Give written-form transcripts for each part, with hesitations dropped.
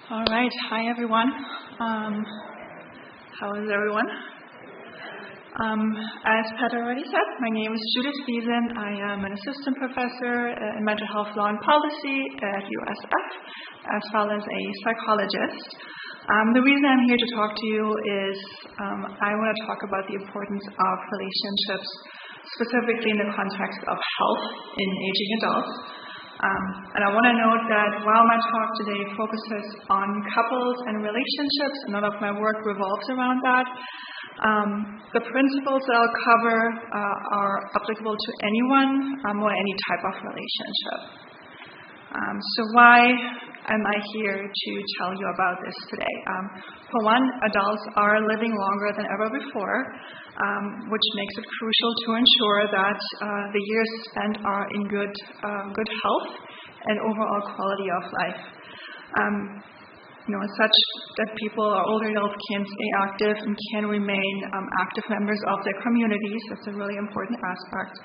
All right. Hi, everyone. How is everyone? As Pat already said, my name is Judith Biesen. I am an assistant professor in mental health law and policy at USF, as well as a psychologist. The reason I'm here to talk to you is I want to talk about the importance of relationships, specifically in the context of health in aging adults. And I want to note that while my talk today focuses on couples and relationships, none of my work revolves around that. The principles that I'll cover are applicable to anyone or any type of relationship. So why am I here to tell you about this today? For one, adults are living longer than ever before, which makes it crucial to ensure that the years spent are in good health and overall quality of life. Such that people or older adults can stay active and can remain active members of their communities. That's a really important aspect.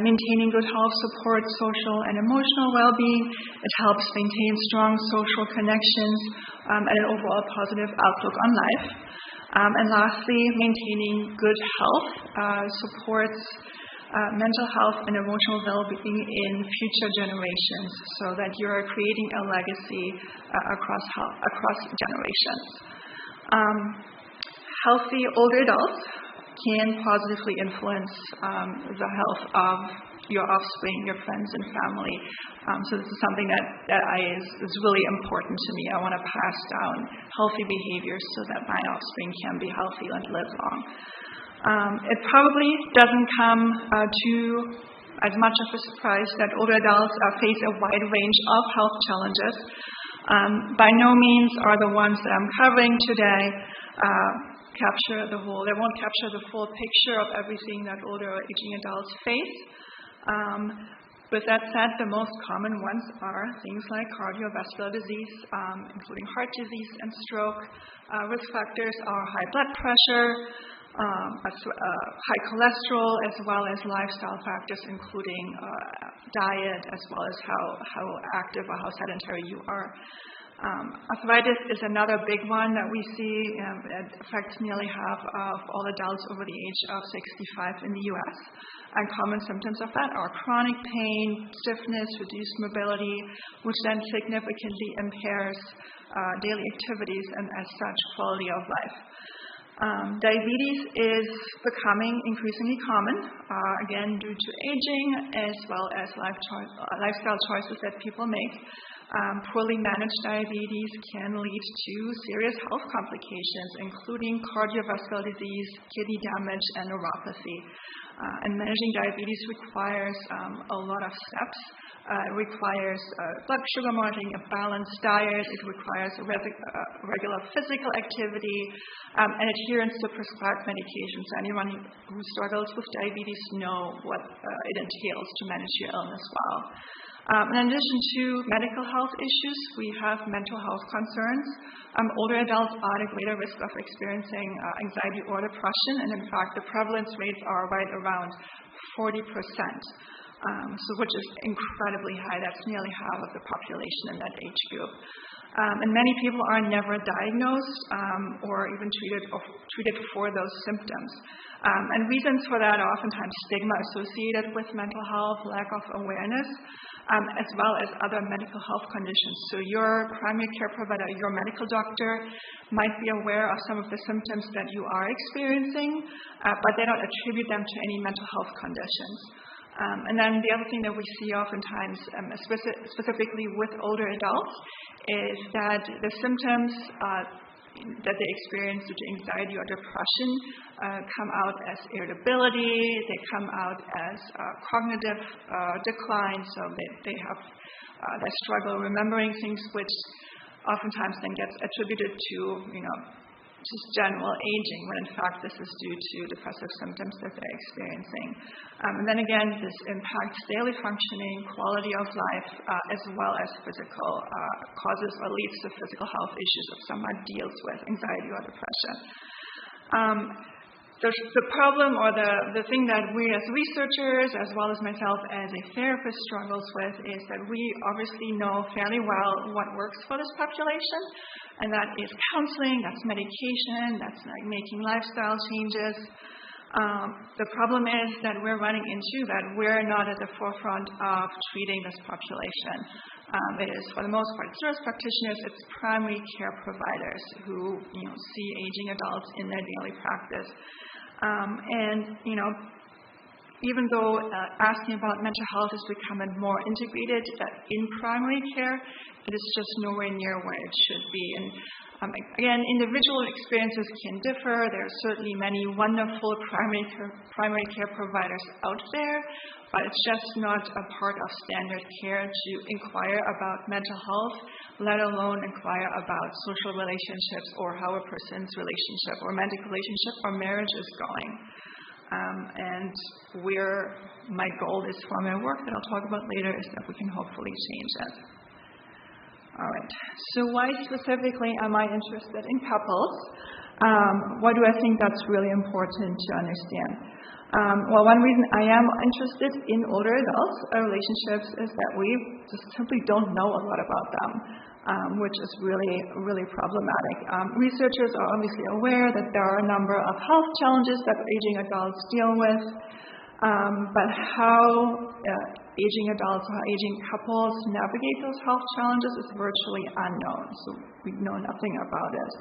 Maintaining good health supports social and emotional well-being. It helps maintain strong social connections and an overall positive outlook on life. And lastly, maintaining good health supports mental health and emotional well-being in future generations, so that you are creating a legacy across generations. Healthy older adults can positively influence the health of your offspring, your friends, and family. So this is something that is really important to me. I want to pass down healthy behaviors so that my offspring can be healthy and live long. It probably doesn't come to as much of a surprise that older adults face a wide range of health challenges. By no means are the ones that I'm covering today they won't capture the full picture of everything that older aging adults face. With that said, the most common ones are things like cardiovascular disease, including heart disease and stroke. Risk factors are high blood pressure, high cholesterol, as well as lifestyle factors, including diet, as well as how active or how sedentary you are. Arthritis is another big one that we see. It affects nearly half of all adults over the age of 65 in the U.S. And common symptoms of that are chronic pain, stiffness, reduced mobility, which then significantly impairs daily activities and, as such, quality of life. Diabetes is becoming increasingly common, again, due to aging as well as lifestyle choices that people make. Poorly managed diabetes can lead to serious health complications, including cardiovascular disease, kidney damage, and neuropathy. And managing diabetes requires a lot of steps. It requires blood sugar monitoring, a balanced diet. It requires regular physical activity and adherence to prescribed medications. Anyone who struggles with diabetes know what it entails to manage your illness well. In addition to medical health issues, we have mental health concerns. Older adults are at a greater risk of experiencing anxiety or depression, and in fact, the prevalence rates are right around 40%. Which is incredibly high. That's nearly half of the population in that age group. And many people are never diagnosed or even treated for those symptoms. And reasons for that are oftentimes stigma associated with mental health, lack of awareness, as well as other medical health conditions. So your primary care provider, your medical doctor, might be aware of some of the symptoms that you are experiencing, but they don't attribute them to any mental health conditions. And then the other thing that we see oftentimes, specifically with older adults, is that the symptoms that they experience due to anxiety or depression come out as irritability, they come out as cognitive decline, so they struggle remembering things, which oftentimes then gets attributed to, just general aging, when in fact this is due to depressive symptoms that they're experiencing. And then again, this impacts daily functioning, quality of life, as well as physical causes or leads to physical health issues if someone deals with anxiety or depression. the problem or the thing that we as researchers, as well as myself as a therapist, struggles with is that we obviously know fairly well what works for this population, and that is counseling, that's medication, that's like making lifestyle changes. The problem is that we're running into that we're not at the forefront of treating this population. It is, for the most part, it's nurse practitioners, it's primary care providers who see aging adults in their daily practice. And even though asking about mental health is becoming more integrated in primary care, it is just nowhere near where it should be. And again, individual experiences can differ. There are certainly many wonderful primary care providers out there, but it's just not a part of standard care to inquire about mental health, let alone inquire about social relationships or how a person's relationship or romantic relationship or marriage is going. And my goal is for my work that I'll talk about later is that we can hopefully change it. All right, so why specifically am I interested in couples? Why do I think that's really important to understand? Well, one reason I am interested in older adults' relationships is that we just simply don't know a lot about them, which is really, really problematic. Researchers are obviously aware that there are a number of health challenges that aging adults deal with, but how aging adults or aging couples navigate those health challenges is virtually unknown, so we know nothing about it.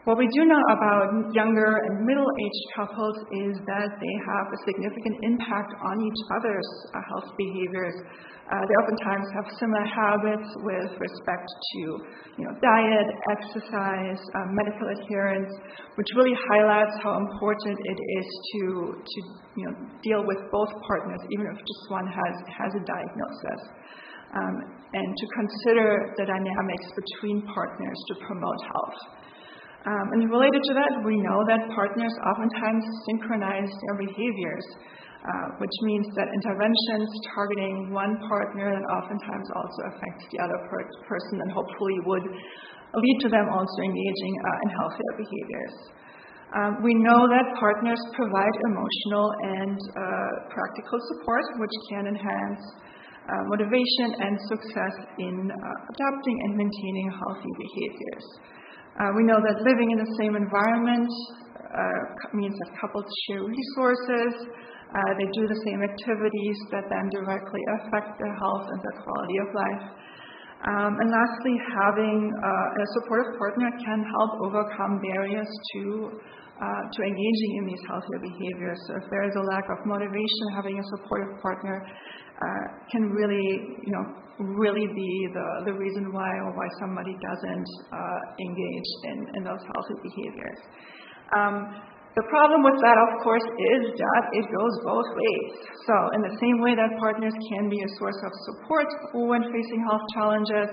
What we do know about younger and middle-aged couples is that they have a significant impact on each other's health behaviors. They oftentimes have similar habits with respect to diet, exercise, medical adherence, which really highlights how important it is to deal with both partners, even if just one has a diagnosis, and to consider the dynamics between partners to promote health. And related to that, we know that partners oftentimes synchronize their behaviors, which means that interventions targeting one partner that oftentimes also affects the other person and hopefully would lead to them also engaging in healthier behaviors. We know that partners provide emotional and practical support, which can enhance motivation and success in adopting and maintaining healthy behaviors. We know that living in the same environment means that couples share resources, they do the same activities that then directly affect their health and their quality of life. And lastly, having a supportive partner can help overcome barriers to engaging in these healthier behaviors. So if there is a lack of motivation, having a supportive partner can really be the reason why somebody doesn't engage in those healthy behaviors. The problem with that, of course, is that it goes both ways. So in the same way that partners can be a source of support when facing health challenges,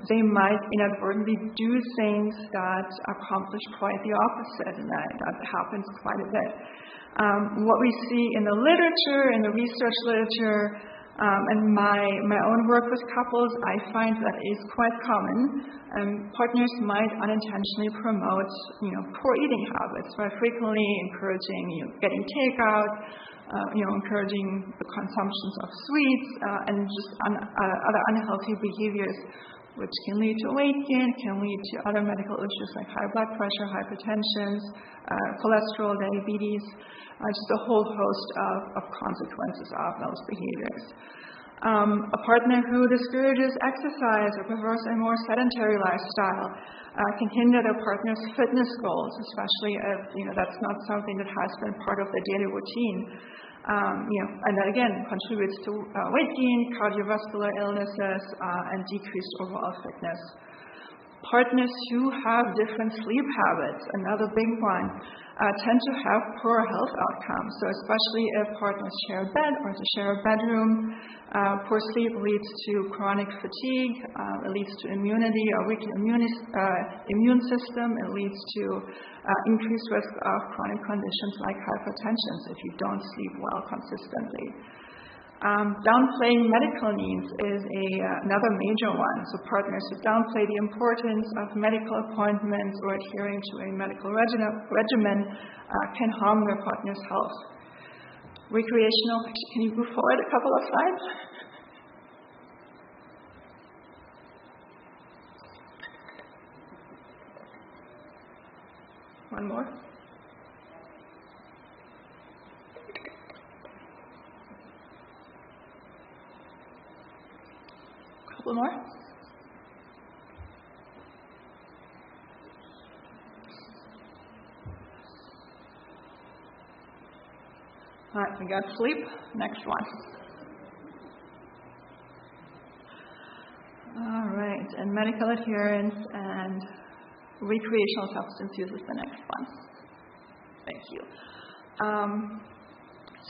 they might inadvertently do things that accomplish quite the opposite, and that happens quite a bit. What we see in the literature, in the research literature, and my own work with couples, I find that is quite common. Partners might unintentionally promote, poor eating habits by frequently encouraging, getting takeout, encouraging the consumptions of sweets, and just other unhealthy behaviors, which can lead to weight gain, can lead to other medical issues like high blood pressure, hypertension, cholesterol, diabetes, just a whole host of consequences of those behaviors. A partner who discourages exercise or prefers a more sedentary lifestyle can hinder their partner's fitness goals, especially if that's not something that has been part of their daily routine. And that again contributes to weight gain, cardiovascular illnesses, and decreased overall fitness. Partners who have different sleep habits, another big one, tend to have poor health outcomes. So especially if partners share a bed or to share a bedroom, poor sleep leads to chronic fatigue, it leads to immunity or weak immune system, it leads to increased risk of chronic conditions like hypertension if you don't sleep well consistently. Downplaying medical needs is another major one. So partners who downplay the importance of medical appointments or adhering to a medical regimen can harm their partner's health. Recreational, can you move forward a couple of slides? One more. Couple more. All right, we got sleep. Next one. All right, and medical adherence and recreational substance use is the next one. Thank you.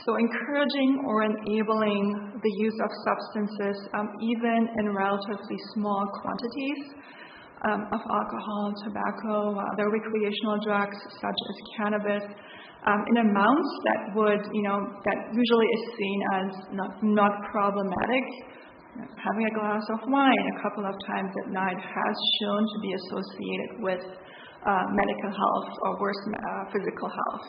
So encouraging or enabling the use of substances, even in relatively small quantities of alcohol, tobacco, other recreational drugs such as cannabis, in amounts that would, that usually is seen as not problematic. Having a glass of wine a couple of times at night has shown to be associated with medical health or worse physical health.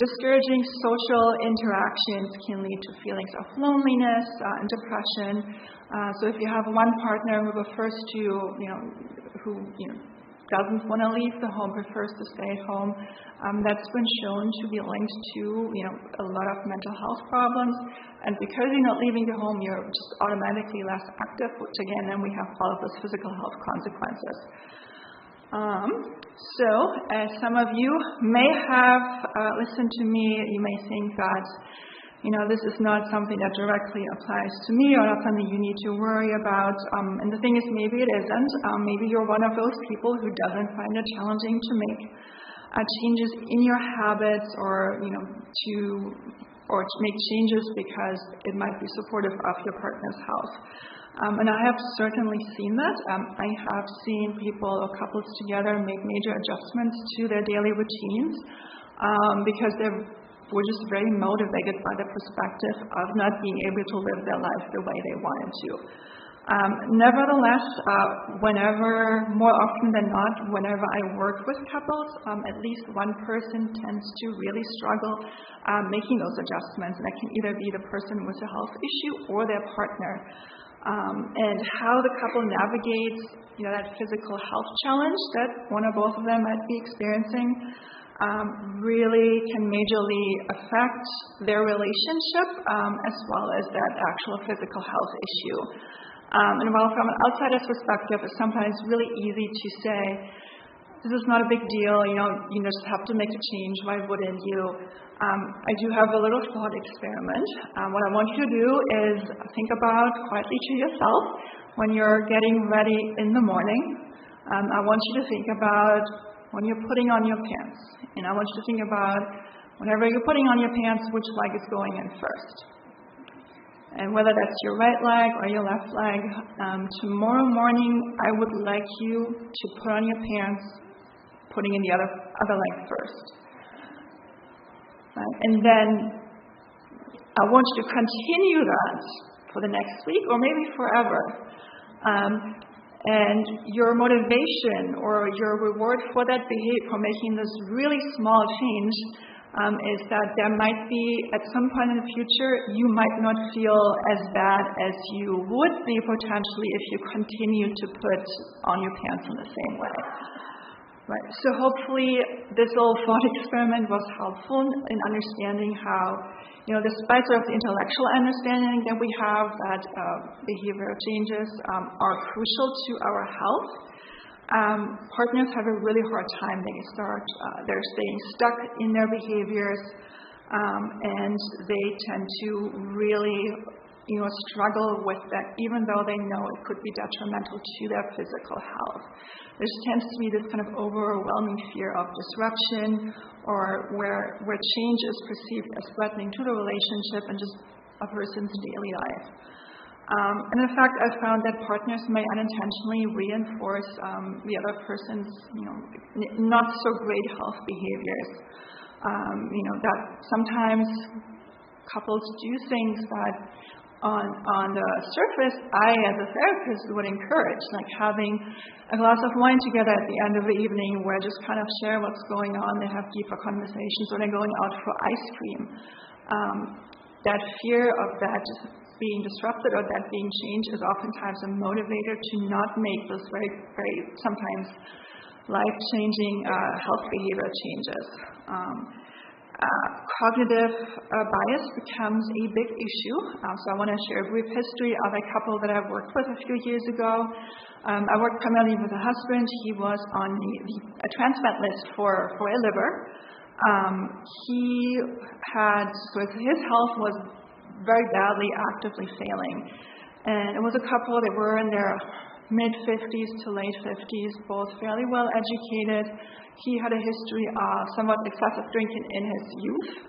Discouraging social interactions can lead to feelings of loneliness and depression. So if you have one partner who prefers to, who doesn't want to leave the home, prefers to stay at home, that's been shown to be linked to, a lot of mental health problems. And because you're not leaving the home, you're just automatically less active, which again, then we have all of those physical health consequences. So, as some of you may have listened to me, you may think that, this is not something that directly applies to me or not something you need to worry about. And the thing is, maybe it isn't. Maybe you're one of those people who doesn't find it challenging to make changes in your habits or, to make changes because it might be supportive of your partner's health. And I have certainly seen that. I have seen people or couples together make major adjustments to their daily routines because they were just very motivated by the perspective of not being able to live their life the way they wanted to. Nevertheless, more often than not, whenever I work with couples, at least one person tends to really struggle making those adjustments. And that can either be the person with a health issue or their partner. And how the couple navigates, that physical health challenge that one or both of them might be experiencing really can majorly affect their relationship as well as that actual physical health issue. And while from an outsider's perspective, it's sometimes really easy to say, this is not a big deal, you just have to make a change, why wouldn't you? I do have a little thought experiment. What I want you to do is think about quietly to yourself when you're getting ready in the morning. I want you to think about when you're putting on your pants. And I want you to think about whenever you're putting on your pants, which leg is going in first. And whether that's your right leg or your left leg, tomorrow morning I would like you to put on your pants, putting in the other leg first. And then I want you to continue that for the next week or maybe forever. And your motivation or your reward for that behavior, for making this really small change, is that there might be, at some point in the future, you might not feel as bad as you would be potentially if you continue to put on your pants in the same way. Right. So hopefully this little thought experiment was helpful in understanding how, despite sort of the intellectual understanding that we have that behavioral changes are crucial to our health, partners have a really hard time. They're staying stuck in their behaviors, and they tend to really, struggle with that, even though they know it could be detrimental to their physical health. There tends to be this kind of overwhelming fear of disruption, or where change is perceived as threatening to the relationship and just a person's daily life. And in fact, I've found that partners may unintentionally reinforce the other person's, not so great health behaviors. That sometimes couples do things that on the surface, I as a therapist would encourage, like having a glass of wine together at the end of the evening where just kind of share what's going on, they have deeper conversations, or they're going out for ice cream. That fear of that being disrupted or that being changed is oftentimes a motivator to not make those very, very sometimes life-changing health behavior changes. Cognitive bias becomes a big issue. So I want to share a brief history of a couple that I've worked with a few years ago. I worked primarily with a husband. He was on a transplant list for a liver. His health was very badly, actively failing. And it was a couple that were in their mid-50s to late 50s, both fairly well educated. He had a history of somewhat excessive drinking in his youth,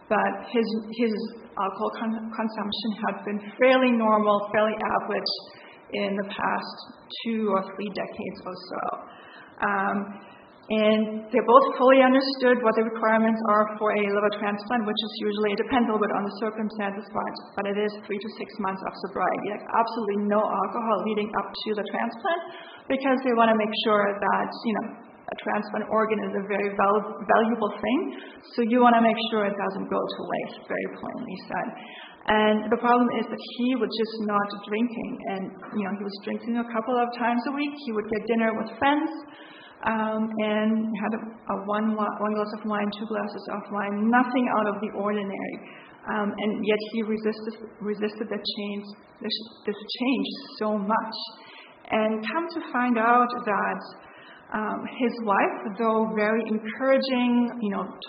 but his alcohol consumption had been fairly normal, fairly average in the past 2 or 3 decades or so. And they both fully understood what the requirements are for a liver transplant, which is usually, it depends a little bit on the circumstances, but it is 3 to 6 months of sobriety. Like absolutely no alcohol leading up to the transplant, because they want to make sure that, a transplant organ is a very valuable thing. So you want to make sure it doesn't go to waste, very plainly said. And the problem is that he was just not drinking. And, he was drinking a couple of times a week. He would get dinner with friends. And had one glass of wine, 2 glasses of wine, nothing out of the ordinary. And yet he resisted the change, this change so much. And come to find out that his wife, though very encouraging,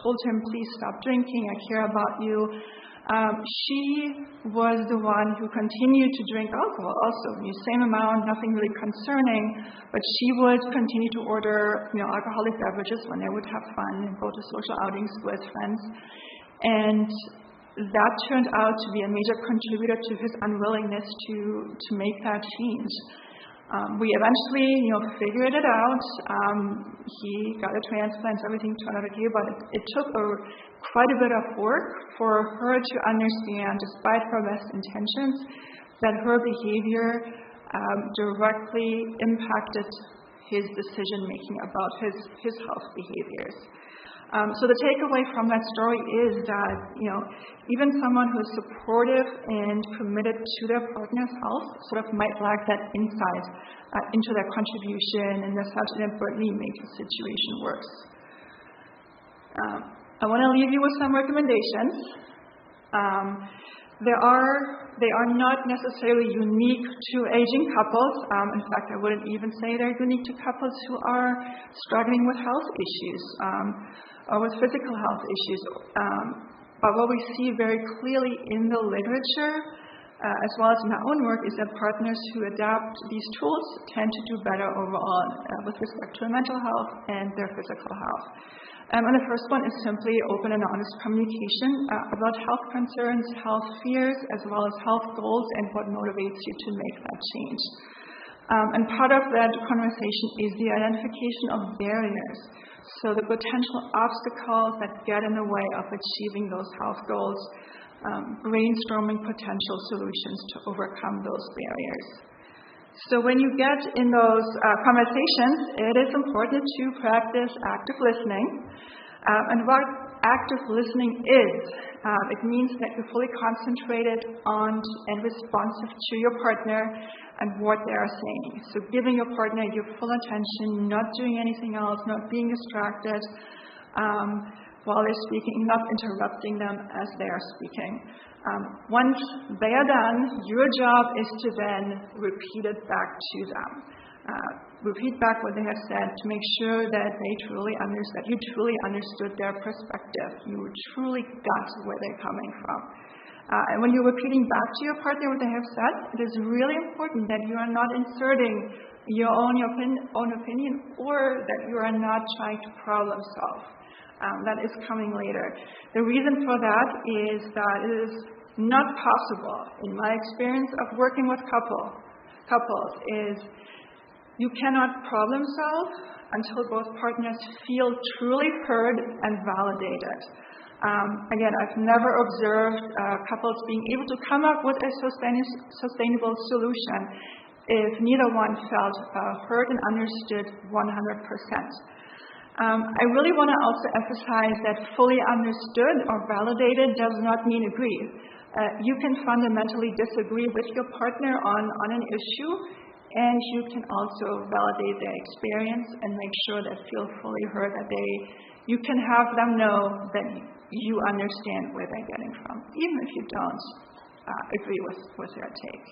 told him, please stop drinking, I care about you. She was the one who continued to drink alcohol also, the same amount, nothing really concerning, but she would continue to order, alcoholic beverages when they would have fun and go to social outings with friends. And that turned out to be a major contributor to his unwillingness to make that change. We eventually, figured it out. He got a transplant, everything turned out okay, but it took quite a bit of work for her to understand, despite her best intentions, that her behavior directly impacted his decision-making about his health behaviors. So the takeaway from that story is that, even someone who is supportive and committed to their partner's health sort of might lack that insight into their contribution and as such inadvertently make the situation worse. I want to leave you with some recommendations. They are not necessarily unique to aging couples. In fact, I wouldn't even say they're unique to couples who are struggling with health issues or with physical health issues. But what we see very clearly in the literature, as well as in our own work, is that partners who adapt these tools tend to do better overall with respect to their mental health and their physical health. And the first one is simply open and honest communication about health concerns, health fears, as well as health goals and what motivates you to make that change. And part of that conversation is the identification of barriers. So the potential obstacles that get in the way of achieving those health goals, brainstorming potential solutions to overcome those barriers. So when you get in those conversations, it is important to practice active listening. And what active listening is, it means that you're fully concentrated on and responsive to your partner and what they are saying. So giving your partner your full attention, not doing anything else, not being distracted while they're speaking, not interrupting them as they are speaking. Once they are done, your job is to then repeat it back to them. Repeat back what they have said to make sure that they truly understand, you truly understood their perspective. You truly got where they're coming from. And when you're repeating back to your partner what they have said, it is really important that you are not inserting your own opinion, or that you are not trying to problem solve. That is coming later. The reason for that is that it is not possible, in my experience of working with couples, is you cannot problem solve until both partners feel truly heard and validated. Again, I've never observed couples being able to come up with a sustainable solution if neither one felt heard and understood 100%. I really want to also emphasize that fully understood or validated does not mean agree. You can fundamentally disagree with your partner on an issue, and you can also validate their experience and make sure they feel fully heard, that you can have them know that you understand where they're getting from, even if you don't agree with their take.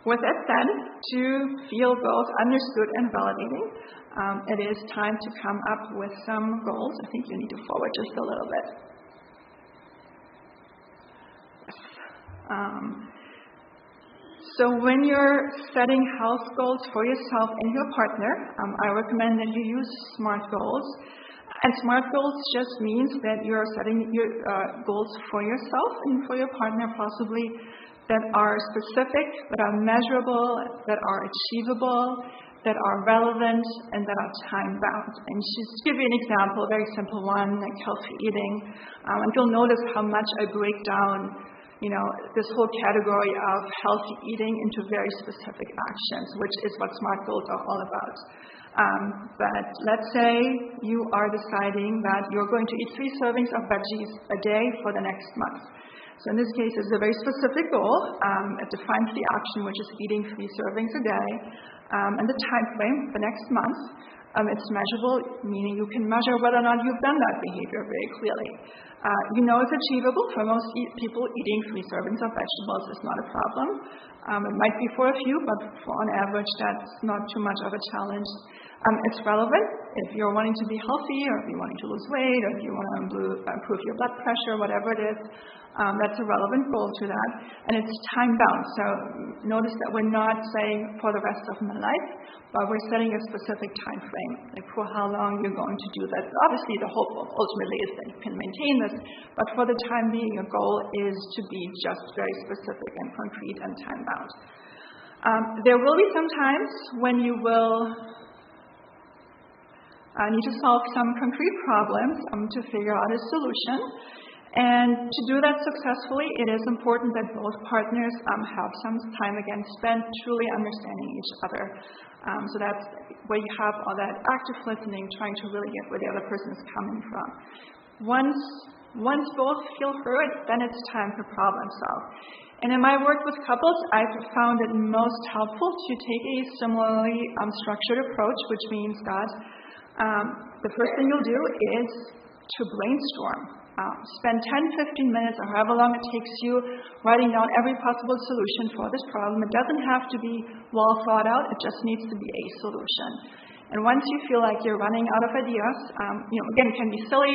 With that said, to feel both understood and validating, it is time to come up with some goals. I think you need to forward just a little bit. So when you're setting health goals for yourself and your partner, I recommend that you use SMART goals. And SMART goals just means that you're setting your goals for yourself and for your partner possibly that are specific, that are measurable, that are achievable, that are relevant, and that are time-bound. And just to give you an example, a very simple one, like healthy eating. And you'll notice how much I break down this whole category of healthy eating into very specific actions, which is what SMART goals are all about. But let's say you are deciding that you're going to eat 3 servings of veggies a day for the next month. So in this case, it's a very specific goal. It defines the action, which is eating 3 servings a day, and the time frame, the next month. It's measurable, meaning you can measure whether or not you've done that behavior very clearly. It's achievable. For most people, eating 3 servings of vegetables is not a problem. It might be for a few, but on average, that's not too much of a challenge. It's relevant if you're wanting to be healthy, or if you're wanting to lose weight, or if you want to improve your blood pressure, whatever it is. That's a relevant goal to that. And it's time-bound. So notice that we're not saying for the rest of my life, but we're setting a specific time frame, like for how long you're going to do that. Obviously, the hope ultimately is that you can maintain this, but for the time being, your goal is to be just very specific and concrete and time-bound. There will be some times when you will need to solve some concrete problems to figure out a solution. And to do that successfully, it is important that both partners have some time again spent truly understanding each other. So that's where you have all that active listening, trying to really get where the other person is coming from. Once both feel heard, then it's time to problem solve. And in my work with couples, I've found it most helpful to take a similarly structured approach, which means that the first thing you'll do is to brainstorm. Spend 10-15 minutes or however long it takes you writing down every possible solution for this problem. It doesn't have to be well thought out. It just needs to be a solution. And once you feel like you're running out of ideas, again, it can be silly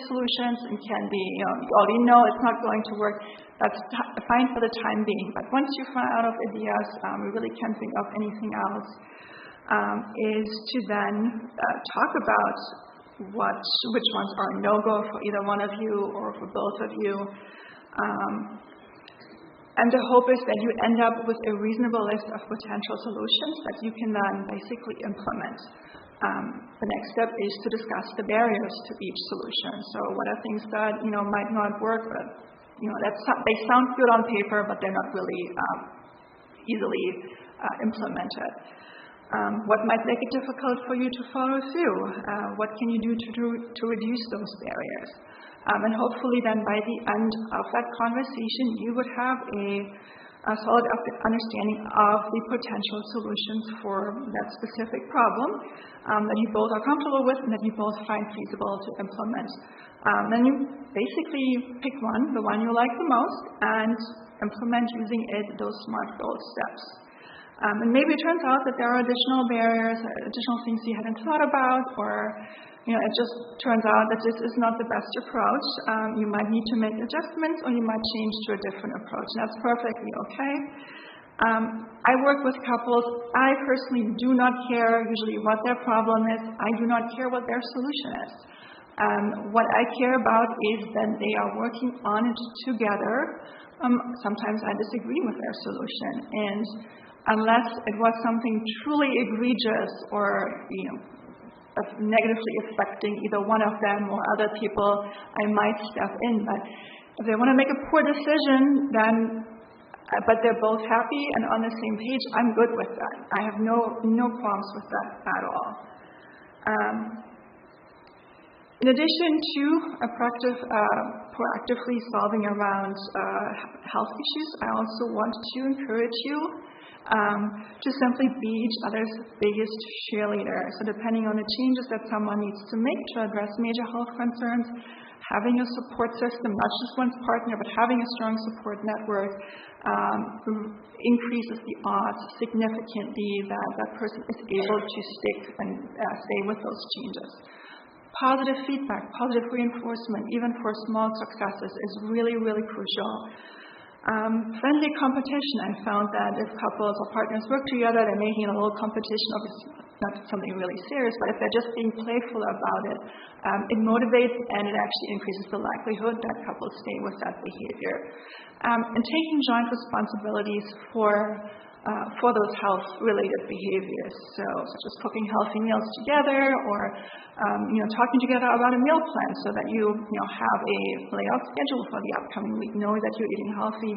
solutions, and can be, you already know it's not going to work. That's fine for the time being. But once you run out of ideas, we really can't think of anything else, is to then talk about which ones are a no-go for either one of you or for both of you. And the hope is that you end up with a reasonable list of potential solutions that you can then basically implement. The next step is to discuss the barriers to each solution. So what are things that might not work, but they sound good on paper, but they're not really easily implemented. What might make it difficult for you to follow through? What can you do to reduce those barriers? And hopefully then by the end of that conversation, you would have a solid understanding of the potential solutions for that specific problem that you both are comfortable with and that you both find feasible to implement. Then you basically pick one, the one you like the most, and implement using those SMART goal steps. And maybe it turns out that there are additional barriers, additional things you hadn't thought about, or it just turns out that this is not the best approach. You might need to make adjustments, or you might change to a different approach. And that's perfectly okay. I work with couples. I personally do not care usually what their problem is. I do not care what their solution is. What I care about is that they are working on it together. Sometimes I disagree with their solution, and unless it was something truly egregious or of negatively affecting either one of them or other people, I might step in. But if they want to make a poor decision, then but they're both happy and on the same page, I'm good with that. I have no qualms with that at all. In addition to proactively solving around health issues, I also want to encourage you to simply be each other's biggest cheerleader. So depending on the changes that someone needs to make to address major health concerns, having a support system, not just one's partner, but having a strong support network increases the odds significantly that that person is able to stick and stay with those changes. Positive feedback, positive reinforcement, even for small successes, is really, really crucial. Friendly competition, I found that if couples or partners work together, they're making a little competition, obviously not something really serious, but if they're just being playful about it, it motivates and it actually increases the likelihood that couples stay with that behavior. And taking joint responsibilities for those health-related behaviors, so such as cooking healthy meals together, or talking together about a meal plan, so that you have a layout schedule for the upcoming week, knowing that you're eating healthy.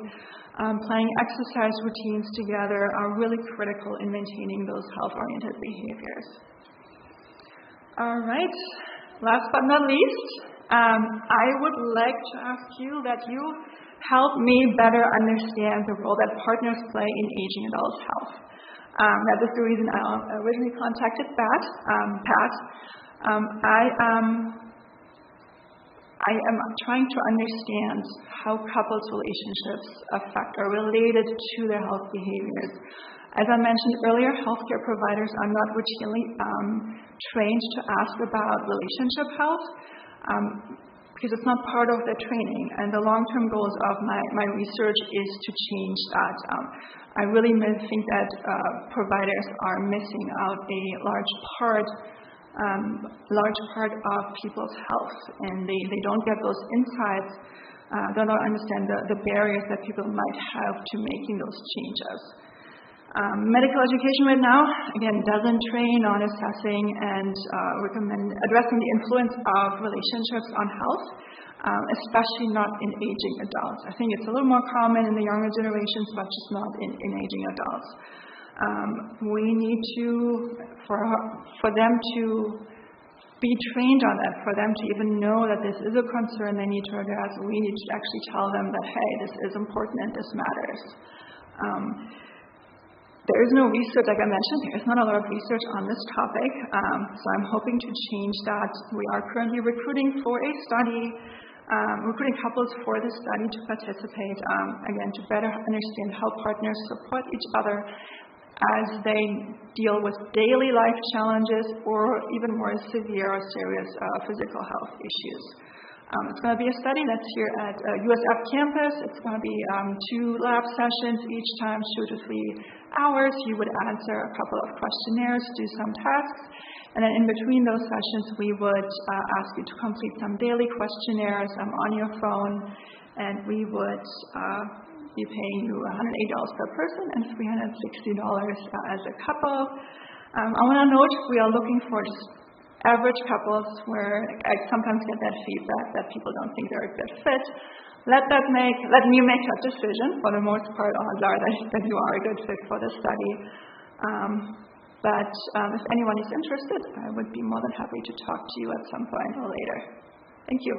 Planning exercise routines together are really critical in maintaining those health-oriented behaviors. All right. Last but not least, I would like to ask you that you help me better understand the role that partners play in aging adults' health. That is the reason I originally contacted Pat. I am trying to understand how couples' relationships affect or related to their health behaviors. As I mentioned earlier, healthcare providers are not routinely trained to ask about relationship health. Because it's not part of their training, and the long-term goals of my research is to change that. I really think that providers are missing out a large part of people's health, and they don't get those insights, they don't understand the barriers that people might have to making those changes. Medical education right now, again, doesn't train on assessing and recommend addressing the influence of relationships on health, especially not in aging adults. I think it's a little more common in the younger generations, but just not in aging adults. We need to, for them to be trained on that, for them to even know that this is a concern they need to address, we need to actually tell them that, hey, this is important and this matters. There is no research, like I mentioned, there's not a lot of research on this topic, so I'm hoping to change that. We are currently recruiting for a study, recruiting couples for this study to participate, again, to better understand how partners support each other as they deal with daily life challenges or even more severe or serious physical health issues. It's going to be a study that's here at USF campus. It's going to be 2 lab sessions, each time 2 to 3 hours. You would answer a couple of questionnaires, do some tasks, and then in between those sessions, we would ask you to complete some daily questionnaires on your phone, and we would be paying you $108 per person and $360 as a couple. I want to note we are looking for just average couples where I sometimes get that feedback that people don't think they're a good fit. Let me make that decision. For the most part, odds are that you are a good fit for the study. But if anyone is interested, I would be more than happy to talk to you at some point or later. Thank you.